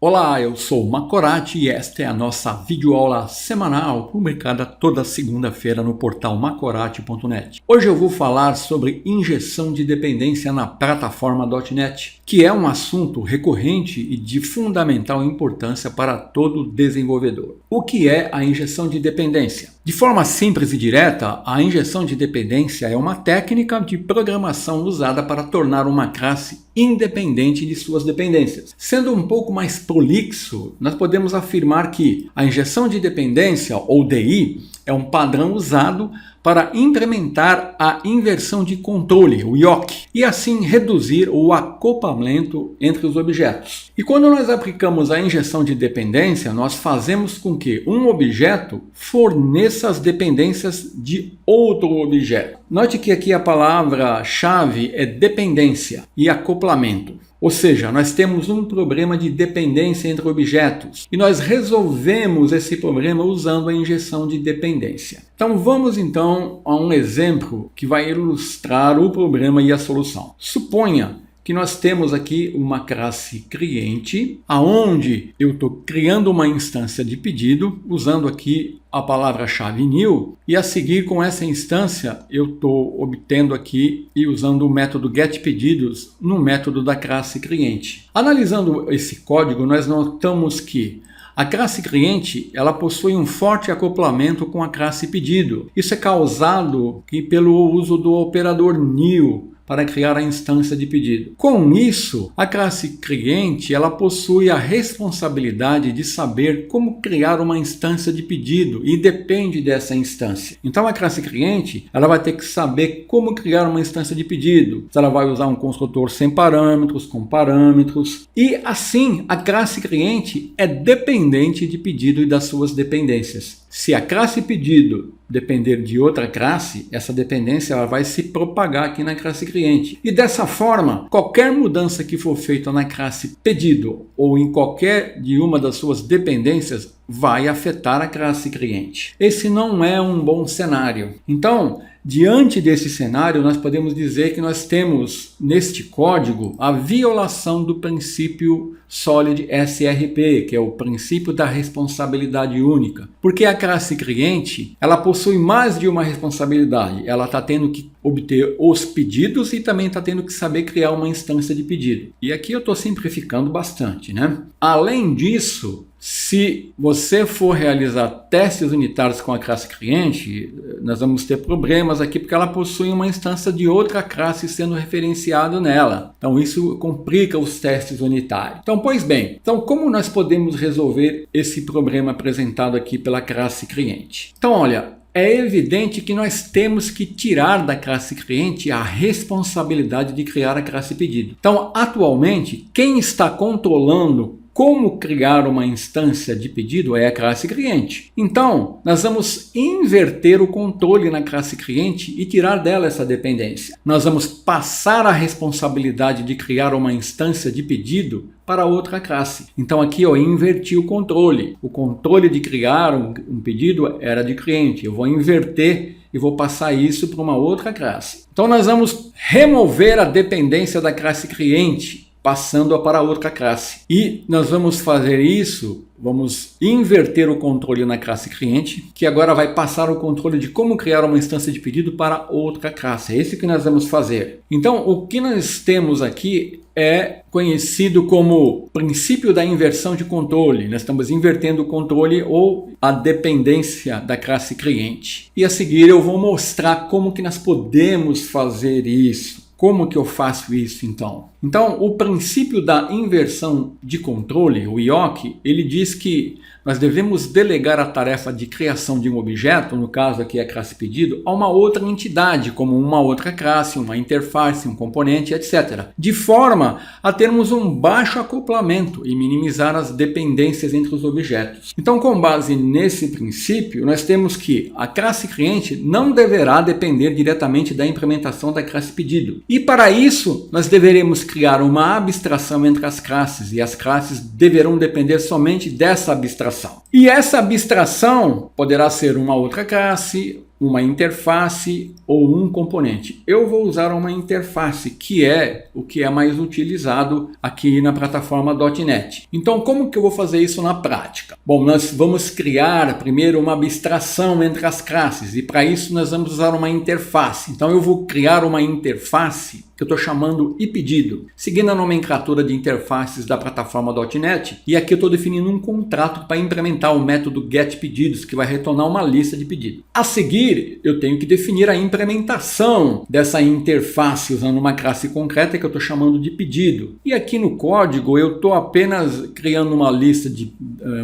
Olá, eu sou o Macorati e esta é a nossa videoaula semanal publicada toda segunda-feira no portal macorati.net. Hoje eu vou falar sobre injeção de dependência na plataforma .NET, que é um assunto recorrente e de fundamental importância para todo desenvolvedor. O que é a injeção de dependência? De forma simples e direta, a injeção de dependência é uma técnica de programação usada para tornar uma classe independente de suas dependências. Sendo um pouco mais prolixo, nós podemos afirmar que a injeção de dependência, ou DI, é um padrão usado para implementar a inversão de controle, o IOC, e assim reduzir o acoplamento entre os objetos. E quando nós aplicamos a injeção de dependência, nós fazemos com que um objeto forneça as dependências de outro objeto. Note que aqui a palavra-chave é dependência e acoplamento. Ou seja, nós temos um problema de dependência entre objetos e nós resolvemos esse problema usando a injeção de dependência. Então vamos então a um exemplo que vai ilustrar o problema e a solução. Suponha que nós temos aqui uma classe cliente, aonde eu estou criando uma instância de pedido, usando aqui a palavra-chave new, e a seguir com essa instância eu estou obtendo aqui e usando o método getPedidos no método da classe cliente. Analisando esse código, nós notamos que a classe cliente ela possui um forte acoplamento com a classe pedido. Isso é causado pelo uso do operador new para criar a instância de pedido. Com isso, a classe cliente ela possui a responsabilidade de saber como criar uma instância de pedido e depende dessa instância. Então a classe cliente ela vai ter que saber como criar uma instância de pedido. Ela vai usar um construtor sem parâmetros, com parâmetros, e assim a classe cliente é dependente de pedido e das suas dependências. Se a classe pedido depender de outra classe, essa dependência ela vai se propagar aqui na classe cliente. E dessa forma, qualquer mudança que for feita na classe pedido ou em qualquer de uma das suas dependências vai afetar a classe cliente. Esse não é um bom cenário. Então, diante desse cenário, nós podemos dizer que nós temos neste código a violação do princípio Solid SRP, que é o princípio da responsabilidade única. Porque a classe cliente, ela possui mais de uma responsabilidade. Ela está tendo que obter os pedidos e também está tendo que saber criar uma instância de pedido. E aqui eu estou simplificando bastante, né? Além disso, se você for realizar testes unitários com a classe cliente, nós vamos ter problemas aqui porque ela possui uma instância de outra classe sendo referenciado nela. Então isso complica os testes unitários. Então, pois bem, como nós podemos resolver esse problema apresentado aqui pela classe cliente? Então, olha, é evidente que nós temos que tirar da classe cliente a responsabilidade de criar a classe pedido. Então, atualmente, quem está controlando como criar uma instância de pedido é a classe cliente. Então, nós vamos inverter o controle na classe cliente e tirar dela essa dependência. Nós vamos passar a responsabilidade de criar uma instância de pedido para outra classe. Então aqui eu inverti o controle. O controle de criar um pedido era de cliente. Eu vou inverter e vou passar isso para uma outra classe. Então nós vamos remover a dependência da classe cliente, passando-a para outra classe. E nós vamos fazer isso, vamos inverter o controle na classe cliente, que agora vai passar o controle de como criar uma instância de pedido para outra classe. É isso que nós vamos fazer. Então, o que nós temos aqui é conhecido como princípio da inversão de controle. Nós estamos invertendo o controle ou a dependência da classe cliente. E a seguir eu vou mostrar como que nós podemos fazer isso. Como que eu faço isso então? Então, o princípio da inversão de controle, o IOC, ele diz que nós devemos delegar a tarefa de criação de um objeto, no caso aqui a classe pedido, a uma outra entidade, como uma outra classe, uma interface, um componente, etc. De forma a termos um baixo acoplamento e minimizar as dependências entre os objetos. Então, com base nesse princípio, nós temos que a classe cliente não deverá depender diretamente da implementação da classe pedido. E para isso, nós deveremos criar uma abstração entre as classes e as classes deverão depender somente dessa abstração. E essa abstração poderá ser uma outra classe, uma interface ou um componente. Eu vou usar uma interface, que é o que é mais utilizado aqui na plataforma .NET. Então, como que eu vou fazer isso na prática? Bom, nós vamos criar primeiro uma abstração entre as classes e para isso nós vamos usar uma interface. Então, eu vou criar uma interface que eu estou chamando iPedido, seguindo a nomenclatura de interfaces da plataforma .NET, e aqui eu estou definindo um contrato para implementar o método getPedidos, que vai retornar uma lista de pedidos. A seguir, eu tenho que definir a implementação dessa interface usando uma classe concreta que eu estou chamando de pedido. E aqui no código eu estou apenas criando uma lista de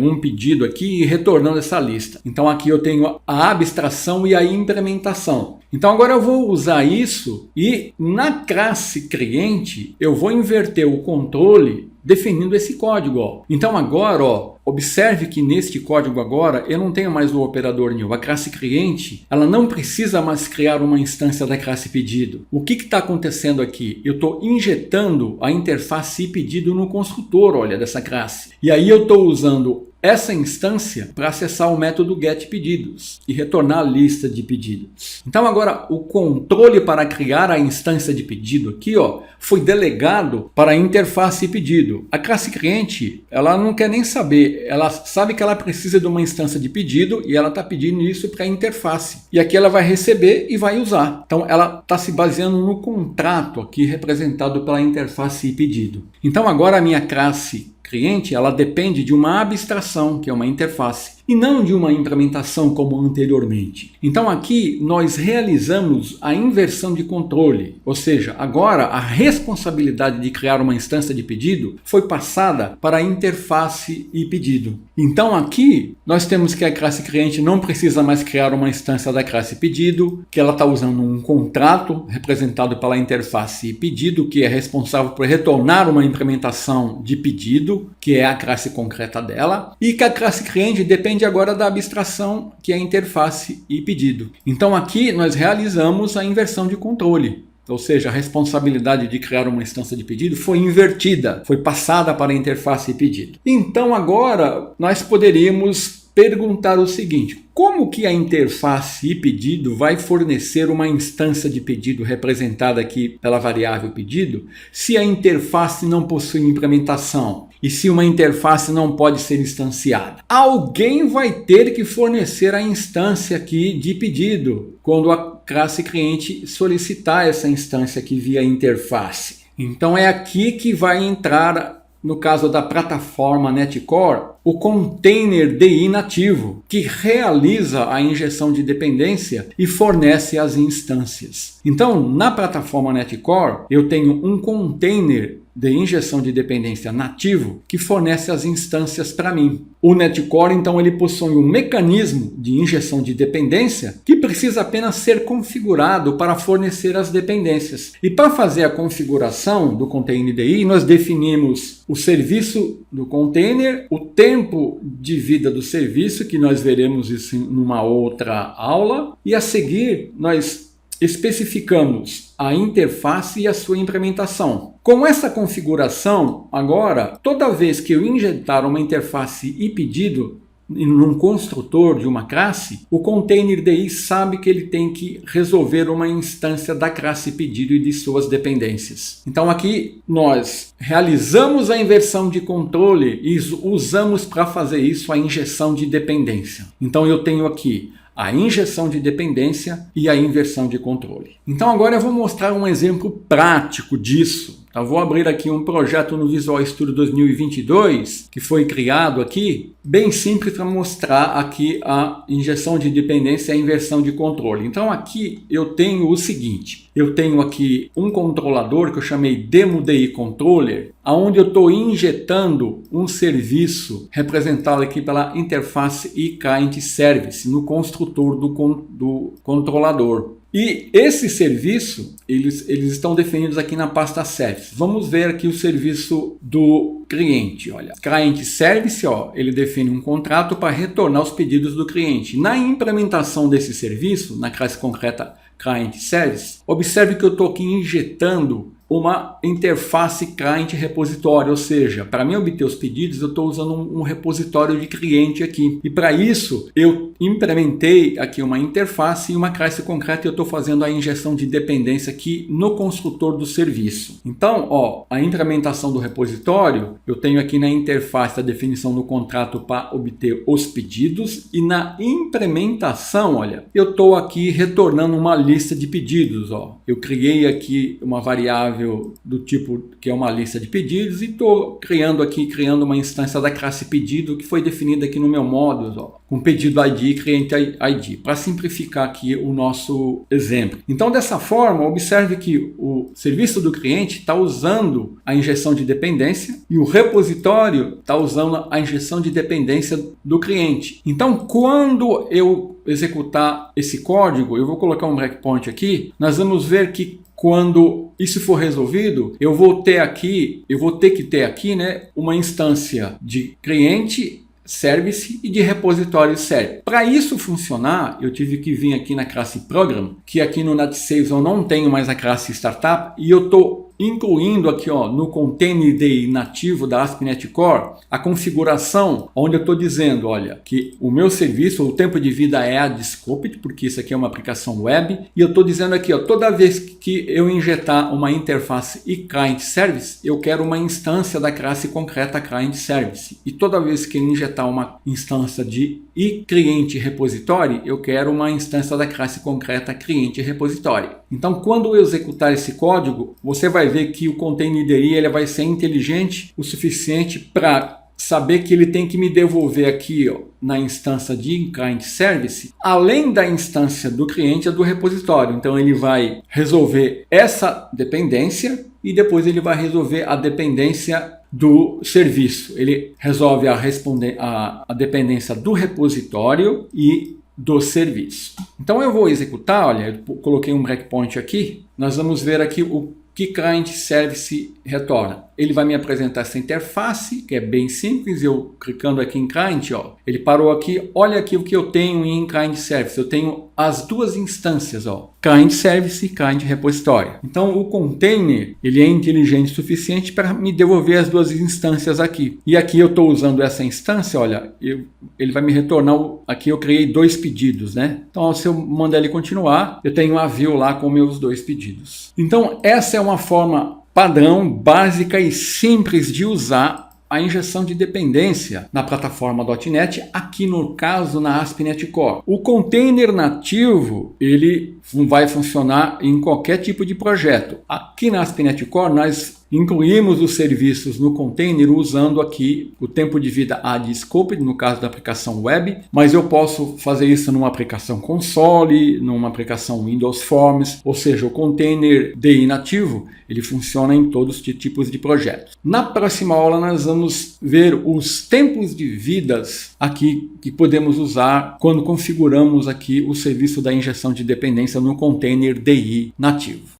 um pedido aqui e retornando essa lista. Então aqui eu tenho a abstração e a implementação. Então agora eu vou usar isso e na classe cliente eu vou inverter o controle definindo esse código. Ó. Então agora, observe que neste código agora eu não tenho mais o operador new. A classe cliente ela não precisa mais criar uma instância da classe pedido. O que está acontecendo aqui? Eu estou injetando a interface iPedido no construtor, olha, dessa classe. E aí eu estou usando essa instância para acessar o método getPedidos e retornar a lista de pedidos. Então agora o controle para criar a instância de pedido aqui foi delegado para a interface pedido. A classe cliente ela não quer nem saber, ela sabe que ela precisa de uma instância de pedido e ela está pedindo isso para a interface. E aqui ela vai receber e vai usar. Então ela está se baseando no contrato aqui representado pela interface pedido. Então agora a minha classe cliente ela depende de uma abstração, que é uma interface, e não de uma implementação como anteriormente. Então aqui nós realizamos a inversão de controle, ou seja, agora a responsabilidade de criar uma instância de pedido foi passada para a interface iPedido. Então aqui nós temos que a classe cliente não precisa mais criar uma instância da classe pedido, que ela está usando um contrato representado pela interface iPedido, que é responsável por retornar uma implementação de pedido, que é a classe concreta dela, e que a classe cliente depende agora da abstração, que é a interface iPedido. Então aqui nós realizamos a inversão de controle. Ou seja, a responsabilidade de criar uma instância de pedido foi invertida, foi passada para a interface iPedido. Então agora nós poderíamos perguntar o seguinte: como que a interface iPedido vai fornecer uma instância de pedido representada aqui pela variável pedido se a interface não possui implementação? E se uma interface não pode ser instanciada? Alguém vai ter que fornecer a instância aqui de pedido quando a classe cliente solicitar essa instância aqui via interface. Então é aqui que vai entrar, no caso da plataforma NetCore, o container DI nativo, que realiza a injeção de dependência e fornece as instâncias. Então, na plataforma NetCore, eu tenho um container de injeção de dependência nativo que fornece as instâncias para mim. O NetCore, então, ele possui um mecanismo de injeção de dependência que precisa apenas ser configurado para fornecer as dependências. E para fazer a configuração do container DI, nós definimos o serviço do container, o tempo de vida do serviço, que nós veremos isso numa outra aula, e a seguir nós especificamos a interface e a sua implementação. Com essa configuração, agora, toda vez que eu injetar uma interface iPedido num construtor de uma classe, o container DI sabe que ele tem que resolver uma instância da classe pedido e de suas dependências. Então aqui nós realizamos a inversão de controle e usamos para fazer isso a injeção de dependência. Então eu tenho aqui a injeção de dependência e a inversão de controle. Então agora eu vou mostrar um exemplo prático disso. Eu vou abrir aqui um projeto no Visual Studio 2022, que foi criado aqui, bem simples para mostrar aqui a injeção de dependência e a inversão de controle. Então aqui eu tenho o seguinte, eu tenho aqui um controlador que eu chamei DemoDI Controller, onde eu estou injetando um serviço representado aqui pela interface iClient Service no construtor do controlador. E esse serviço, eles estão definidos aqui na pasta Service. Vamos ver aqui o serviço do cliente. Olha, Client Service, ele define um contrato para retornar os pedidos do cliente. Na implementação desse serviço, na classe concreta Client Service, observe que eu estou aqui injetando uma interface client-repositório, ou seja, para mim obter os pedidos eu estou usando um repositório de cliente aqui. E para isso eu implementei aqui uma interface e uma classe concreta e eu estou fazendo a injeção de dependência aqui no construtor do serviço. Então, ó, a implementação do repositório, eu tenho aqui na interface a definição do contrato para obter os pedidos e na implementação, olha, eu estou aqui retornando uma lista de pedidos. Ó. Eu criei aqui uma variável do tipo que é uma lista de pedidos e estou criando uma instância da classe pedido que foi definida aqui no meu módulo, ó, com pedido ID e cliente ID, para simplificar aqui o nosso exemplo. Então, dessa forma, observe que o serviço do cliente está usando a injeção de dependência e o repositório está usando a injeção de dependência do cliente. Então, quando eu executar esse código, eu vou colocar um breakpoint aqui, nós vamos ver que quando isso for resolvido, eu vou ter que ter aqui, né, uma instância de cliente, service e de repositório service. Para isso funcionar, eu tive que vir aqui na classe program, que aqui no NetSaves eu não tenho mais a classe startup, e eu estou incluindo aqui, ó, no container IDE nativo da ASP.NET Core a configuração onde eu estou dizendo, olha, que o meu serviço, o tempo de vida é AdScoped, porque isso aqui é uma aplicação web, e eu estou dizendo aqui, ó, toda vez que eu injetar uma interface e client service, eu quero uma instância da classe concreta client service, e toda vez que eu injetar uma instância de e cliente repositório, eu quero uma instância da classe concreta cliente repositório. Então, quando eu executar esse código, você vai ver que o container IDE ele vai ser inteligente o suficiente para saber que ele tem que me devolver aqui, ó, na instância de client service, além da instância do cliente, a do repositório. Então ele vai resolver essa dependência e depois ele vai resolver a dependência do serviço. Ele resolve a dependência do repositório e do serviço. Então eu vou executar, olha, eu coloquei um breakpoint aqui, nós vamos ver aqui o que client service retorna. Ele vai me apresentar essa interface, que é bem simples. Eu clicando aqui em client, ó, ele parou aqui. Olha aqui o que eu tenho em client service. Eu tenho as duas instâncias, ó, client service e client repositório. Então o container ele é inteligente o suficiente para me devolver as duas instâncias aqui. E aqui eu estou usando essa instância, olha, ele vai me retornar. Aqui eu criei dois pedidos, né? Então se eu mandar ele continuar, eu tenho a view lá com meus dois pedidos. Então essa é uma forma padrão, básica e simples de usar a injeção de dependência na plataforma .NET, aqui no caso na ASP.NET Core. O container nativo ele vai funcionar em qualquer tipo de projeto. Aqui na ASP.NET Core nós incluímos os serviços no container usando aqui o tempo de vida AdScoped, no caso da aplicação web, mas eu posso fazer isso numa aplicação console, numa aplicação Windows Forms, ou seja, o container DI nativo, ele funciona em todos os tipos de projetos. Na próxima aula nós vamos ver os tempos de vidas aqui que podemos usar quando configuramos aqui o serviço da injeção de dependência no container DI nativo.